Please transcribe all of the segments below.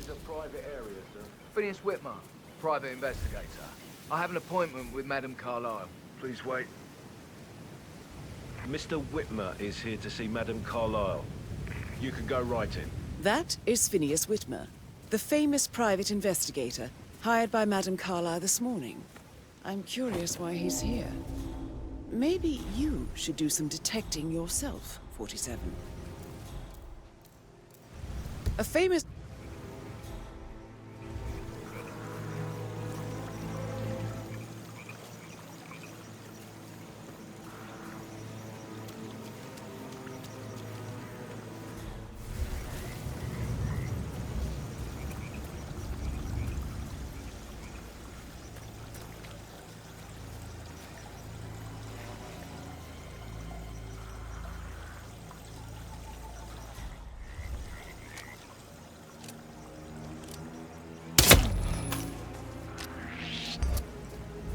a private area, sir. Phineas Whitmer, private investigator. I have an appointment with Madame Carlyle. Please wait. Mr. Whitmer is here to see Madame Carlyle. You can go right in. That is Phineas Whitmer, the famous private investigator, hired by Madame Carlyle this morning. I'm curious why he's here. Maybe you should do some detecting yourself, 47. A famous...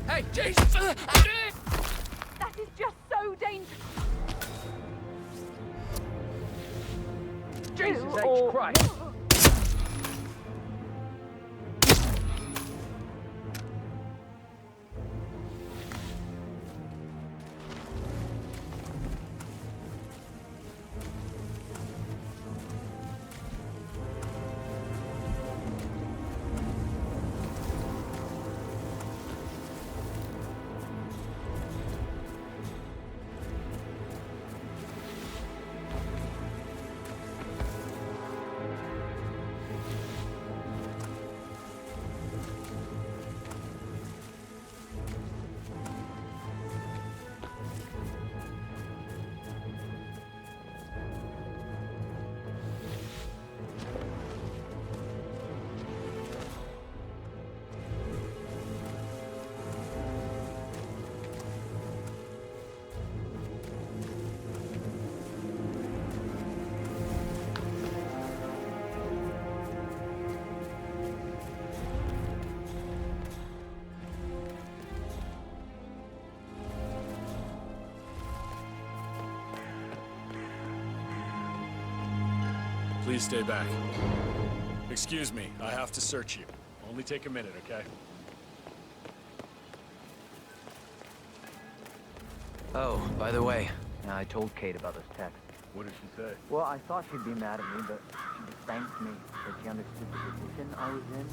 Hey, Jesus! That is just so dangerous. Jesus H. Christ! Please stay back. Excuse me, I have to search you. Only take a minute, okay? Oh, by the way, I told Kate about this text. What did she say? Well, I thought she'd be mad at me, but she just thanked me that she understood the position I was in.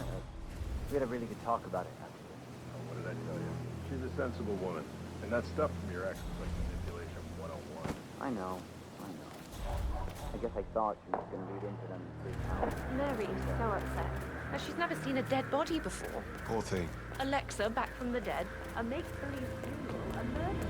We had a really good talk about it after this. Oh, what did I tell you? She's a sensible woman. And that stuff from your ex was like manipulation 101. I know. I guess I thought she was going to read into them and Mary is so upset. Now, she's never seen a dead body before. Poor thing. Alexa, back from the dead. A make-believe funeral. A murder.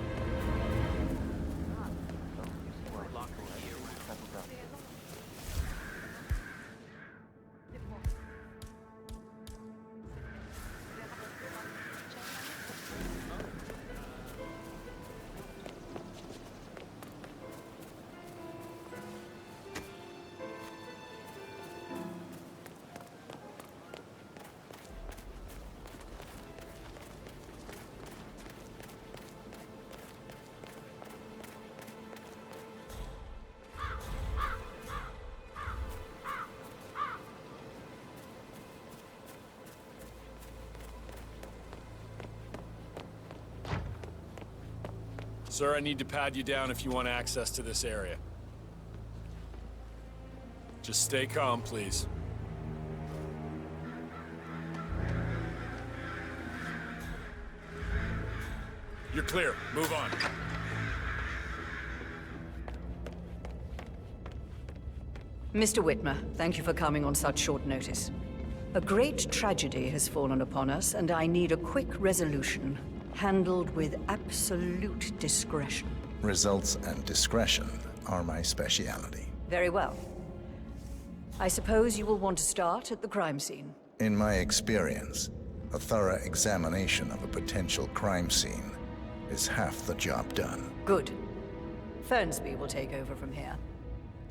Sir, I need to pad you down if you want access to this area. Just stay calm, please. You're clear. Move on. Mr. Whitmer, thank you for coming on such short notice. A great tragedy has fallen upon us, and I need a quick resolution, handled with absolute discretion. Results and discretion are my speciality. Very well. I suppose you will want to start at the crime scene. In my experience, a thorough examination of a potential crime scene is half the job done. Good. Fernsby will take over from here.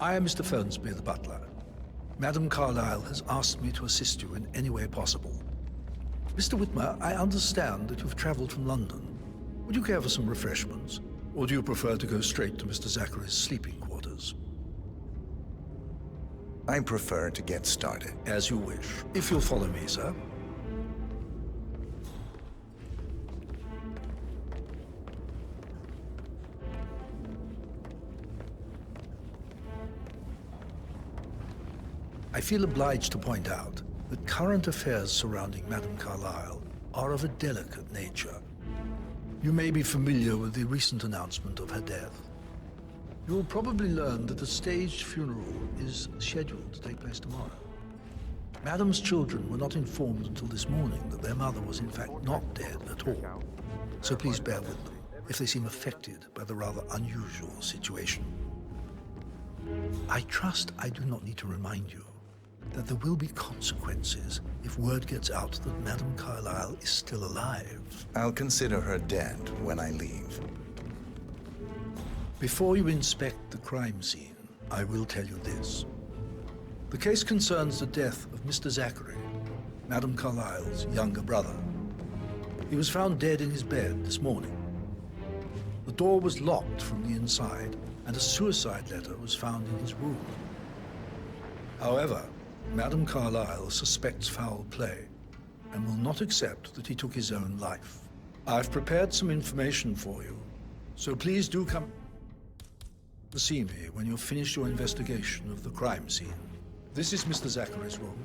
I am Mr. Fernsby, the butler. Madame Carlyle has asked me to assist you in any way possible. Mr. Whitmer, I understand that you've traveled from London. Would you care for some refreshments? Or do you prefer to go straight to Mr. Zachary's sleeping quarters? I prefer to get started. As you wish. If you'll follow me, sir. I feel obliged to point out that current affairs surrounding Madame Carlyle are of a delicate nature. You may be familiar with the recent announcement of her death. You will probably learn that a staged funeral is scheduled to take place tomorrow. Madame's children were not informed until this morning that their mother was in fact not dead at all. So please bear with them if they seem affected by the rather unusual situation. I trust I do not need to remind you that there will be consequences if word gets out that Madame Carlyle is still alive. I'll consider her dead when I leave. Before you inspect the crime scene, I will tell you this. The case concerns the death of Mr. Zachary, Madame Carlyle's younger brother. He was found dead in his bed this morning. The door was locked from the inside, and a suicide letter was found in his room. However, Madame Carlyle suspects foul play and will not accept that he took his own life. I've prepared some information for you, so please do come to see me when you've finished your investigation of the crime scene. This is Mr. Zachary's room,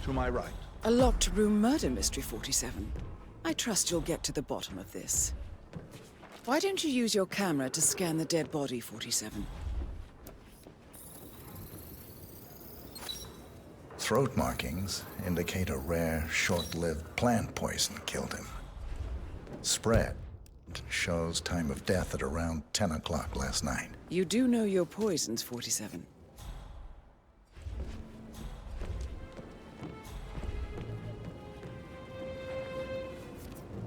to my right. A locked room murder mystery, 47. I trust you'll get to the bottom of this. Why don't you use your camera to scan the dead body, 47? Throat markings indicate a rare, short-lived plant poison killed him. Spread shows time of death at around 10 o'clock last night. You do know your poisons, 47.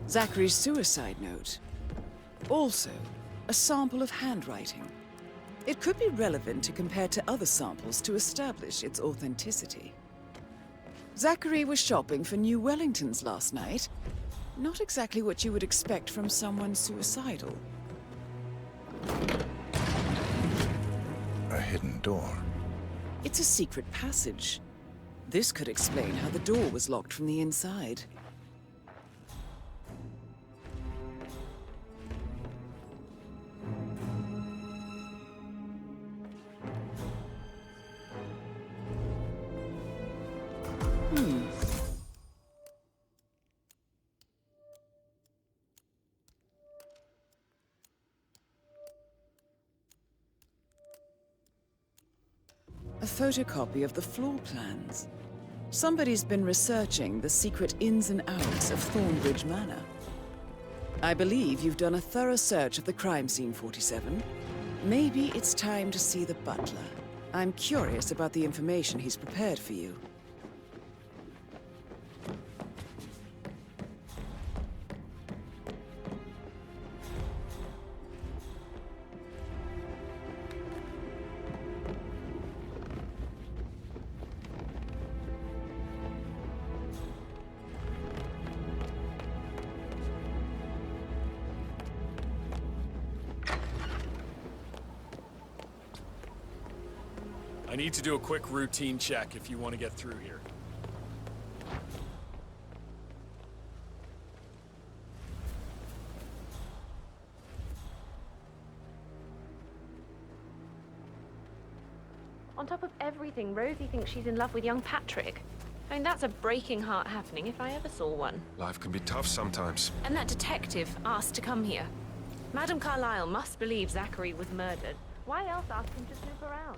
Zachary's suicide note. Also, a sample of handwriting. It could be relevant to compare to other samples to establish its authenticity. Zachary was shopping for New Wellingtons last night. Not exactly what you would expect from someone suicidal. A hidden door. It's a secret passage. This could explain how the door was locked from the inside. A photocopy of the floor plans. Somebody's been researching the secret ins and outs of Thornbridge Manor. I believe you've done a thorough search of the crime scene, 47. Maybe it's time to see the butler. I'm curious about the information he's prepared for you. I need to do a quick routine check if you want to get through here. On top of everything, Rosie thinks she's in love with young Patrick. I mean, that's a breaking heart happening if I ever saw one. Life can be tough sometimes. And that detective asked to come here. Madame Carlyle must believe Zachary was murdered. Why else ask him to snoop around?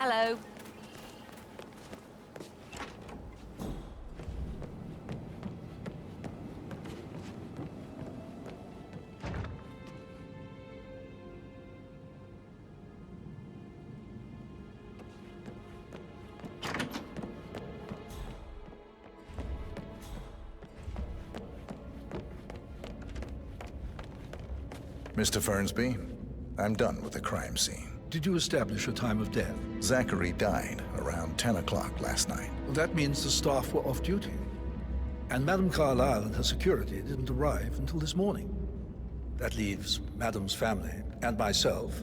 Hello. Mr. Fernsby, I'm done with the crime scene. Did you establish a time of death? Zachary died around 10 o'clock last night. Well, that means the staff were off duty. And Madame Carlyle and her security didn't arrive until this morning. That leaves Madame's family and myself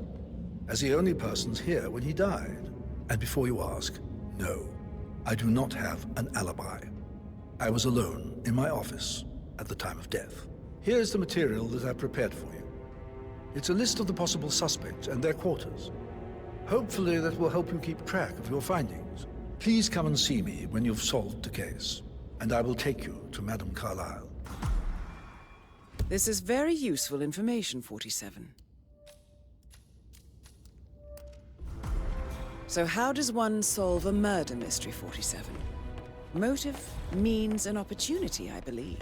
as the only persons here when he died. And before you ask, no, I do not have an alibi. I was alone in my office at the time of death. Here's the material that I prepared for you. It's a list of the possible suspects and their quarters. Hopefully that will help you keep track of your findings. Please come and see me when you've solved the case, and I will take you to Madame Carlyle. This is very useful information, 47. So how does one solve a murder mystery, 47? Motive, means, and opportunity, I believe.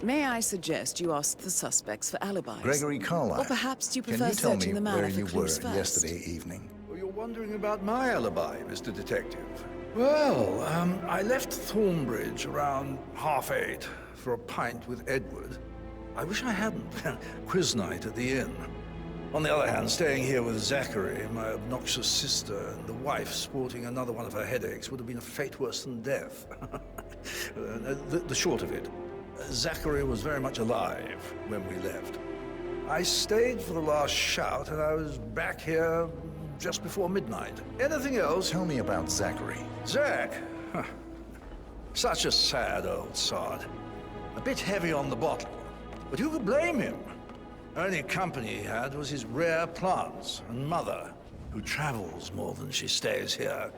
May I suggest you ask the suspects for alibis? Gregory Carlyle. Or perhaps you Can prefer you tell searching me the manor where for you were clues first? yesterday evening? Well, you're wondering about my alibi, Mr. Detective. Well, I left Thornbridge around 8:30 for a pint with Edward. I wish I hadn't. Quiz night at the inn. On the other hand, staying here with Zachary, my obnoxious sister, and the wife sporting another one of her headaches would have been a fate worse than death. The short of it, Zachary was very much alive when we left. I stayed for the last shout, and I was back here just before midnight. Anything else? Tell me about Zachary. Zach? Huh. Such a sad old sod. A bit heavy on the bottle, but who could blame him? Only company he had was his rare plants and mother, who travels more than she stays here.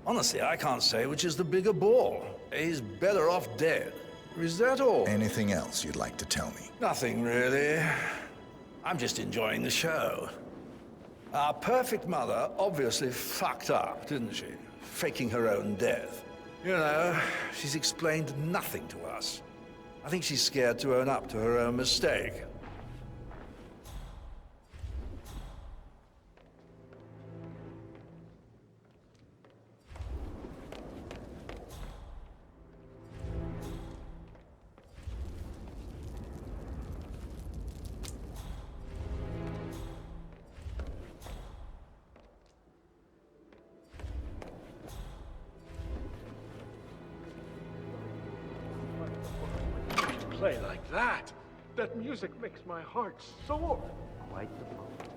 Honestly, I can't say which is the bigger ball. He's better off dead. Is that all? Anything else you'd like to tell me? Nothing, really. I'm just enjoying the show. Our perfect mother obviously fucked up, didn't she? Faking her own death. You know, she's explained nothing to us. I think she's scared to own up to her own mistake. Play like that. That music makes my heart soar. Quite the moment.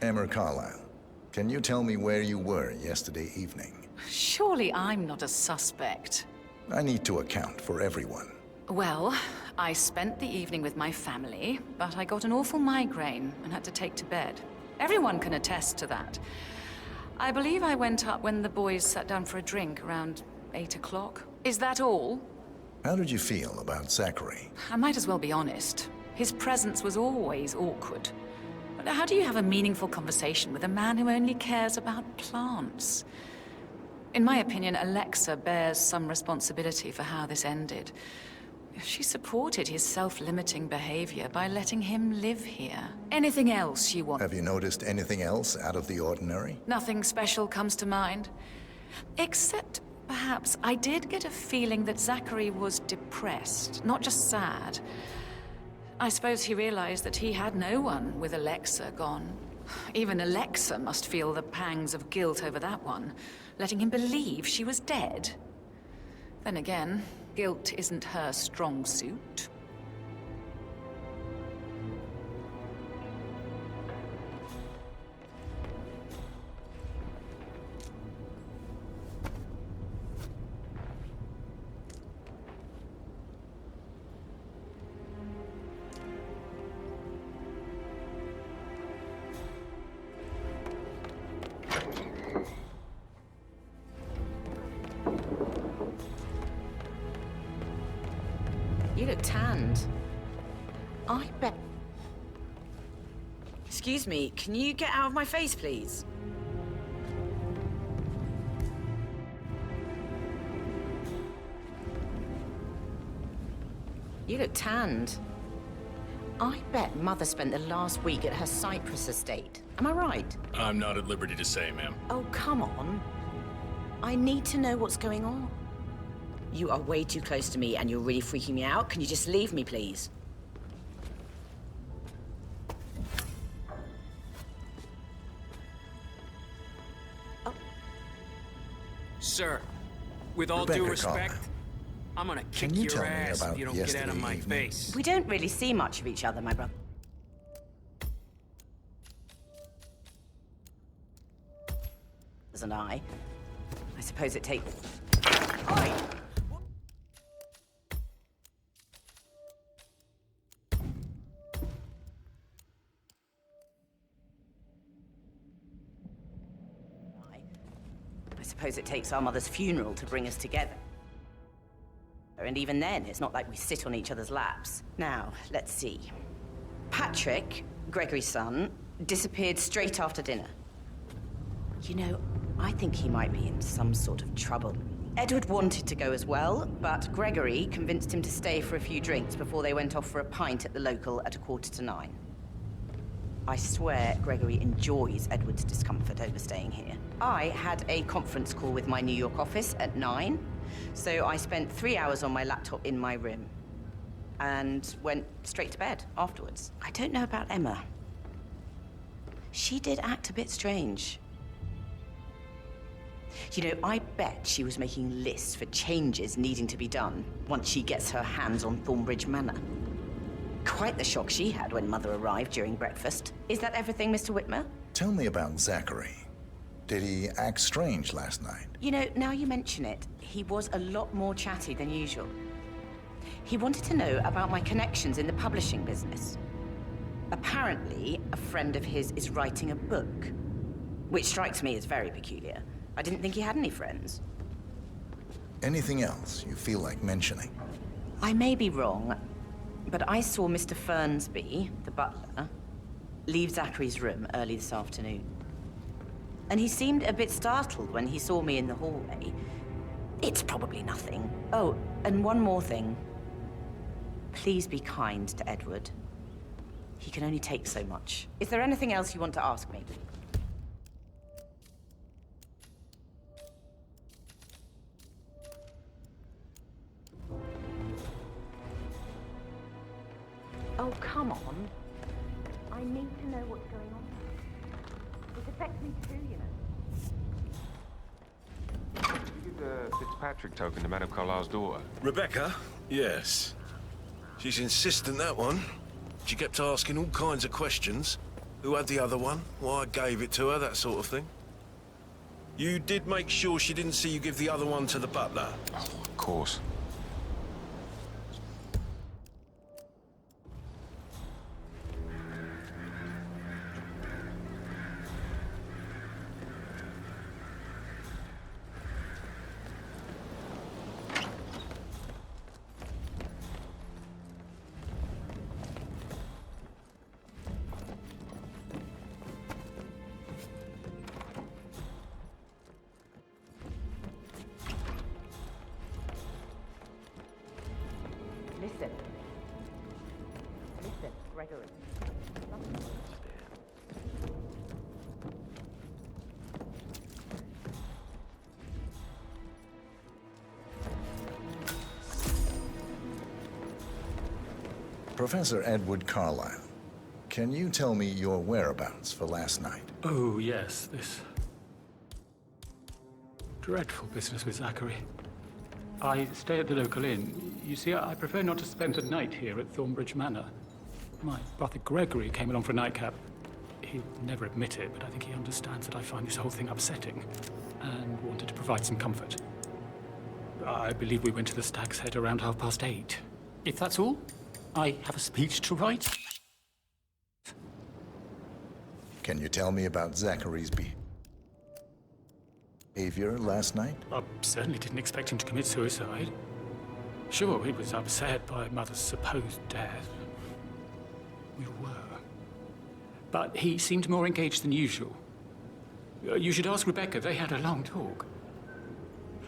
Emma Carlyle, can you tell me where you were yesterday evening? Surely I'm not a suspect. I need to account for everyone. Well, I spent the evening with my family, but I got an awful migraine and had to take to bed. Everyone can attest to that. I believe I went up when the boys sat down for a drink around 8 o'clock. Is that all? How did you feel about Zachary? I might as well be honest. His presence was always awkward. But how do you have a meaningful conversation with a man who only cares about plants? In my opinion, Alexa bears some responsibility for how this ended. She supported his self-limiting behavior by letting him live here. Anything else you want? Have you noticed anything else out of the ordinary? Nothing special comes to mind. Except, perhaps, I did get a feeling that Zachary was depressed, not just sad. I suppose he realized that he had no one with Alexa gone. Even Alexa must feel the pangs of guilt over that one, letting him believe she was dead. Then again, guilt isn't her strong suit. You look tanned. I bet... Excuse me, can you get out of my face, please? You look tanned. I bet Mother spent the last week at her Cyprus estate. Am I right? I'm not at liberty to say, ma'am. Oh, come on. I need to know what's going on. You are way too close to me and you're really freaking me out. Can you just leave me, please? Sir, with all Rebecca due respect, Calder. I'm gonna Can kick you your tell me ass about if you don't get out of yesterday my evening? face. We don't really see much of each other, my brother. And I suppose it takes... Oi! I suppose it takes our mother's funeral to bring us together. And even then, it's not like we sit on each other's laps. Now, let's see. Patrick, Gregory's son, disappeared straight after dinner. You know, I think he might be in some sort of trouble. Edward wanted to go as well, but Gregory convinced him to stay for a few drinks before they went off for a pint at the local at 9:15. I swear Gregory enjoys Edward's discomfort over staying here. I had a conference call with my New York office at 9, so I spent 3 hours on my laptop in my room and went straight to bed afterwards. I don't know about Emma. She did act a bit strange. You know, I bet she was making lists for changes needing to be done once she gets her hands on Thornbridge Manor. Quite the shock she had when Mother arrived during breakfast. Is that everything, Mr. Whitmer? Tell me about Zachary. Did he act strange last night? You know, now you mention it, he was a lot more chatty than usual. He wanted to know about my connections in the publishing business. Apparently, a friend of his is writing a book, which strikes me as very peculiar. I didn't think he had any friends. Anything else you feel like mentioning? I may be wrong, but I saw Mr. Fernsby, the butler, leave Zachary's room early this afternoon. And he seemed a bit startled when he saw me in the hallway. It's probably nothing. Oh, and one more thing. Please be kind to Edward. He can only take so much. Is there anything else you want to ask me? Oh, come on. I need to know what's going on. It affects me too, you know. You give the Fitzpatrick token to Madame Carlyle's daughter. Rebecca? Yes. She's insistent, that one. She kept asking all kinds of questions. Who had the other one? Why I gave it to her, that sort of thing. You did make sure she didn't see you give the other one to the butler? Oh, of course. Listen, Gregory. Professor Edward Carlyle, can you tell me your whereabouts for last night? Oh, yes, this dreadful business with Zachary. I stay at the local inn. You see, I prefer not to spend a night here at Thornbridge Manor. My brother Gregory came along for a nightcap. He'll never admit it, but I think he understands that I find this whole thing upsetting and wanted to provide some comfort. I believe we went to the Stag's Head around 8:30. If that's all, I have a speech to write. Can you tell me about Zachary's behavior last night? I certainly didn't expect him to commit suicide. Sure, he was upset by Mother's supposed death. We were. But he seemed more engaged than usual. You should ask Rebecca. They had a long talk.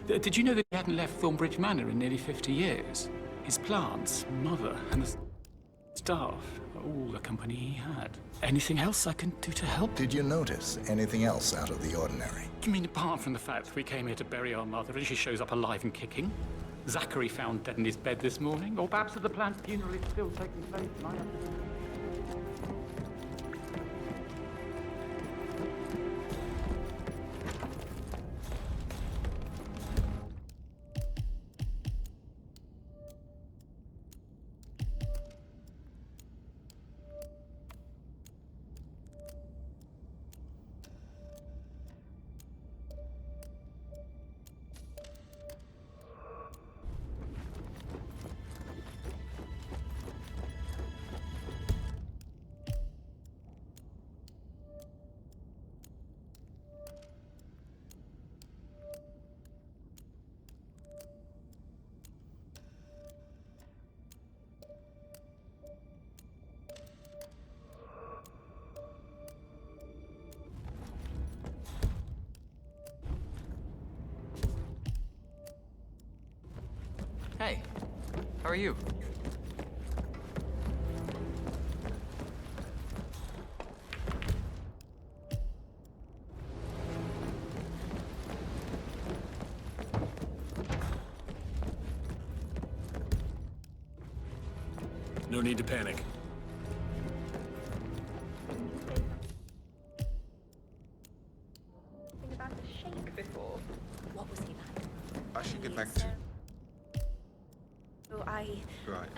Did you know that he hadn't left Thornbridge Manor in nearly 50 years? His plants, Mother, and the staff, all the company he had. Anything else I can do to help? Did you notice anything else out of the ordinary? You mean apart from the fact that we came here to bury our mother and she shows up alive and kicking? Zachary found dead in his bed this morning? Or perhaps that the planned funeral is still taking place tonight? How are you? No need to panic. Something about a shake before. What was he like? I should get back to... Oh, I... Right,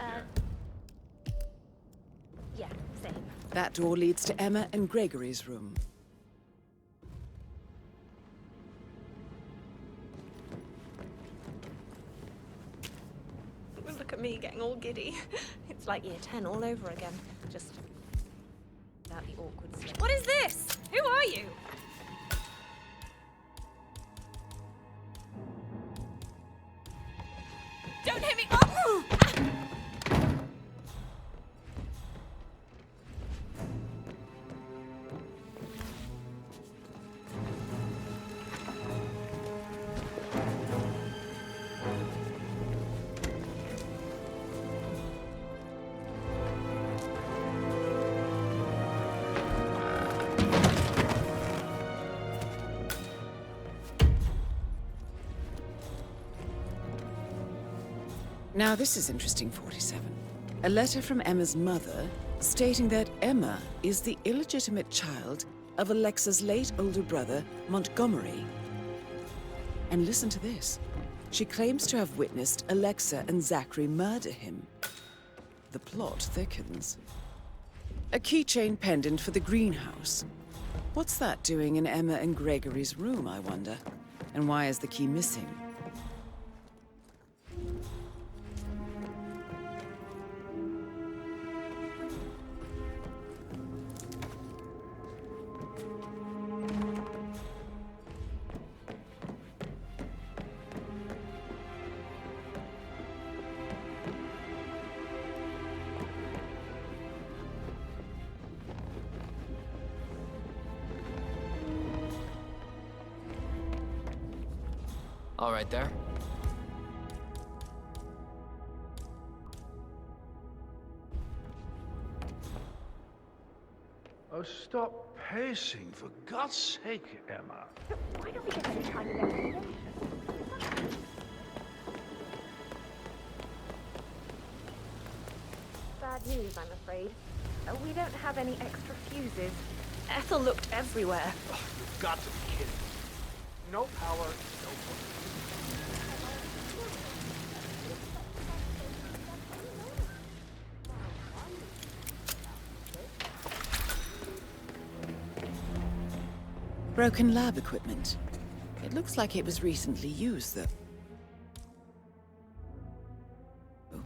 Yeah, same. That door leads to Emma and Gregory's room. Look at me getting all giddy. It's like year 10 all over again. Just without the awkward slip. What is this? Who are you? Don't hit me! Oh! Now this is interesting, 47. A letter from Emma's mother stating that Emma is the illegitimate child of Alexa's late older brother, Montgomery. And listen to this. She claims to have witnessed Alexa and Zachary murder him. The plot thickens. A keychain pendant for the greenhouse. What's that doing in Emma and Gregory's room, I wonder? And why is the key missing? All right there. Oh, stop pacing, for God's sake, Emma. Why don't we get any kind of explanation? Bad news, I'm afraid. We don't have any extra fuses. Ethel looked everywhere. You've got to be kidding. No power, no fun. Broken lab equipment. It looks like it was recently used, though. Oh.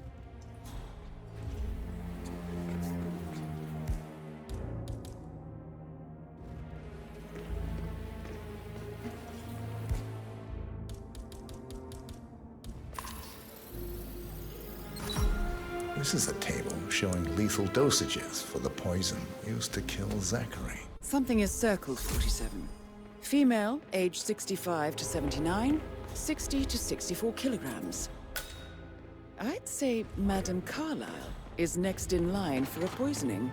This is a table showing lethal dosages for the poison used to kill Zachary. Something is circled, 47. Female, age 65 to 79, 60 to 64 kilograms. I'd say Madame Carlyle is next in line for a poisoning.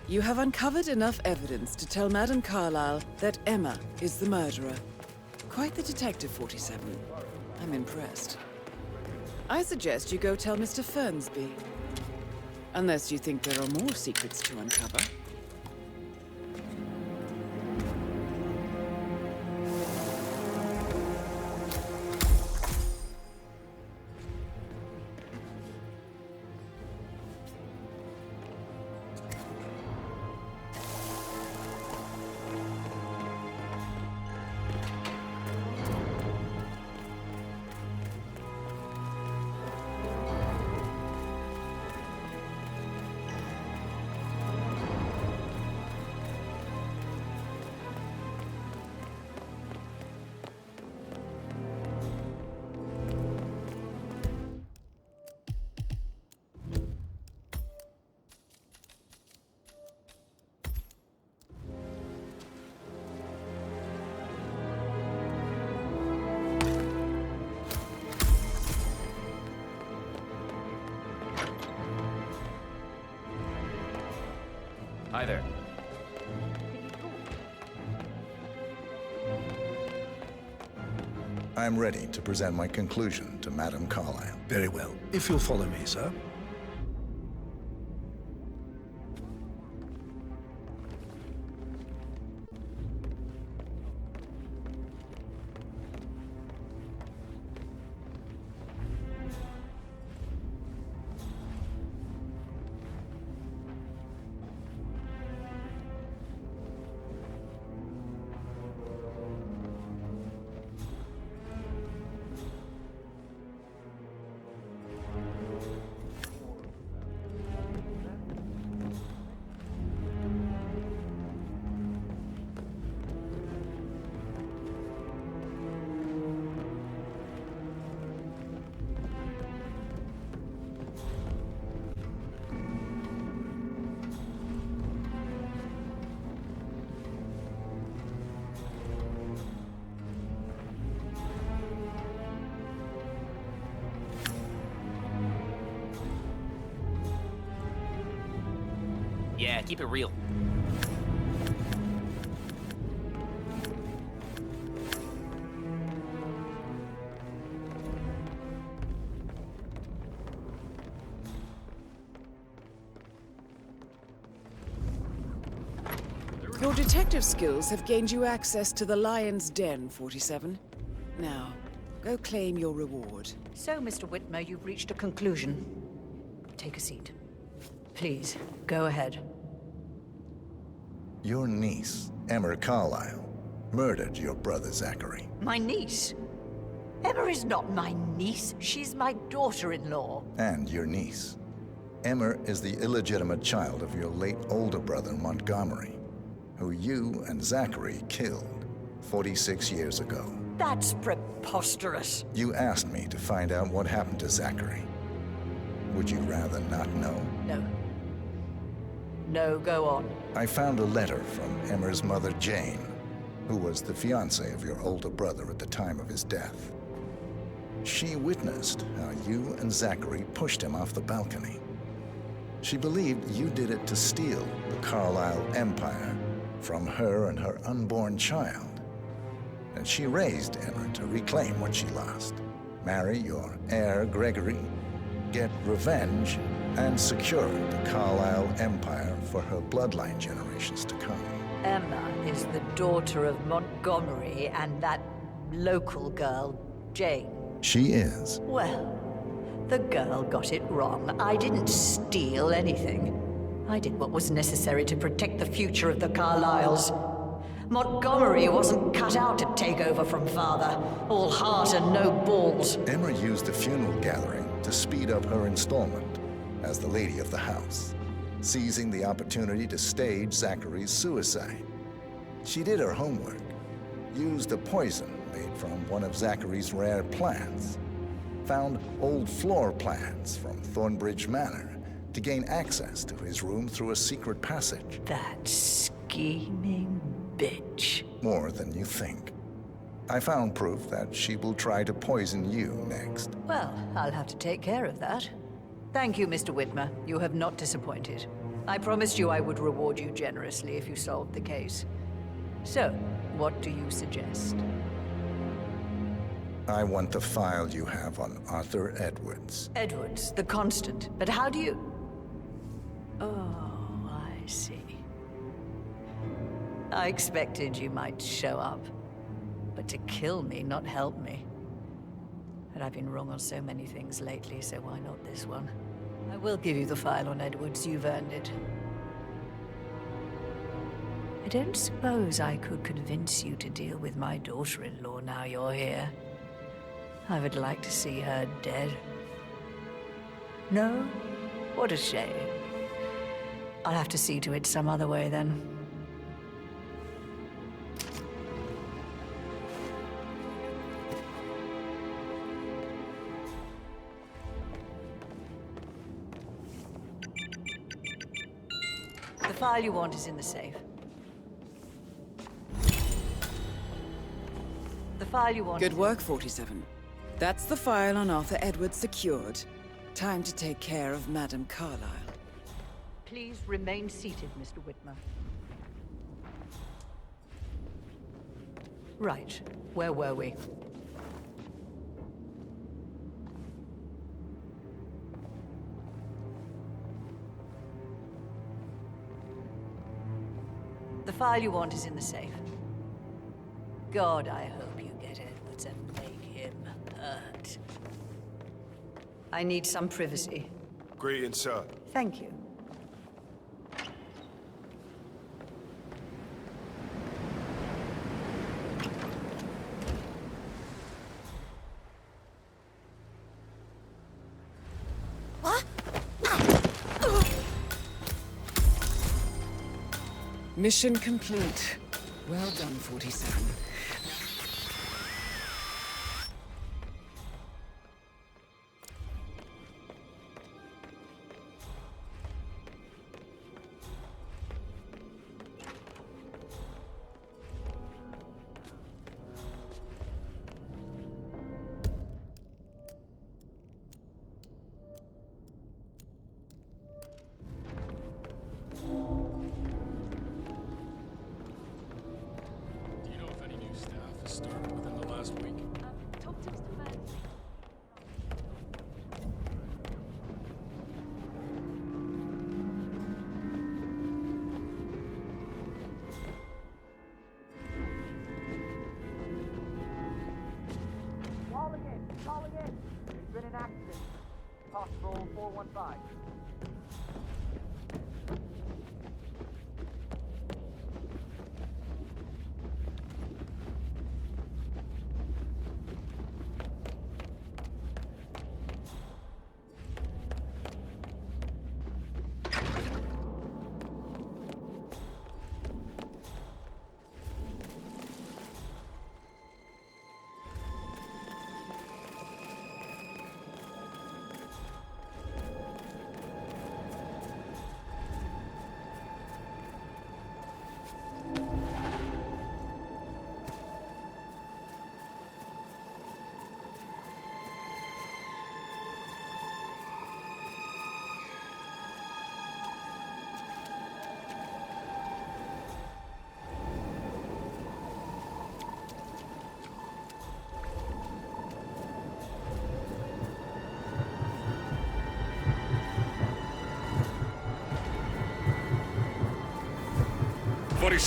You have uncovered enough evidence to tell Madame Carlyle that Emma is the murderer. Quite the detective, 47. I'm impressed. I suggest you go tell Mr. Fernsby. Unless you think there are more secrets to uncover. Hi there. I'm ready to present my conclusion to Madame Carlyle. Very well. If you'll follow me, sir. Yeah, keep it real. Your detective skills have gained you access to the Lion's Den, 47. Now, go claim your reward. So, Mr. Whitmer, you've reached a conclusion. Take a seat. Please, go ahead. Your niece, Emma Carlyle, murdered your brother Zachary. My niece? Emma is not my niece. She's my daughter-in-law. And your niece. Emma is the illegitimate child of your late older brother Montgomery, who you and Zachary killed 46 years ago. That's preposterous. You asked me to find out what happened to Zachary. Would you rather not know? No. No, go on. I found a letter from Emma's mother, Jane, who was the fiancée of your older brother at the time of his death. She witnessed how you and Zachary pushed him off the balcony. She believed you did it to steal the Carlyle empire from her and her unborn child. And she raised Emma to reclaim what she lost. Marry your heir, Gregory, get revenge, and secure the Carlyle empire for her bloodline generations to come. Emma is the daughter of Montgomery and that local girl, Jane. She is. Well, the girl got it wrong. I didn't steal anything. I did what was necessary to protect the future of the Carlyles. Montgomery wasn't cut out to take over from father. All heart and no balls. Emma used the funeral gathering to speed up her installment as the lady of the house, seizing the opportunity to stage Zachary's suicide. She did her homework, used a poison made from one of Zachary's rare plants, found old floor plans from Thornbridge Manor to gain access to his room through a secret passage. That scheming bitch. More than you think. I found proof that she will try to poison you next. Well, I'll have to take care of that. Thank you, Mr. Whitmer. You have not disappointed. I promised you I would reward you generously if you solved the case. So, what do you suggest? I want the file you have on Arthur Edwards. Edwards, the Constant. But how do you... Oh, I see. I expected you might show up. But to kill me, not help me. And I've been wrong on so many things lately, so why not this one? I will give you the file on Edwards. You've earned it. I don't suppose I could convince you to deal with my daughter-in-law now you're here. I would like to see her dead. No? What a shame. I'll have to see to it some other way, then. The file you want is in the safe. The file you want... Good work, 47. That's the file on Arthur Edwards secured. Time to take care of Madame Carlyle. Please remain seated, Mr. Whitmer. Right. Where were we? The file you want is in the safe. God, I hope you get Edwards and make him hurt. I need some privacy. Greetings, sir. Thank you. Mission complete. Well done, 47. Started within the last week. Talk to Mr. Burns. Calling in! Calling in! There's been an accident. Possible 415.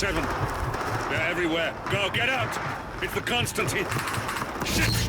They're everywhere. Go, get out! It's the Constantine. Shit!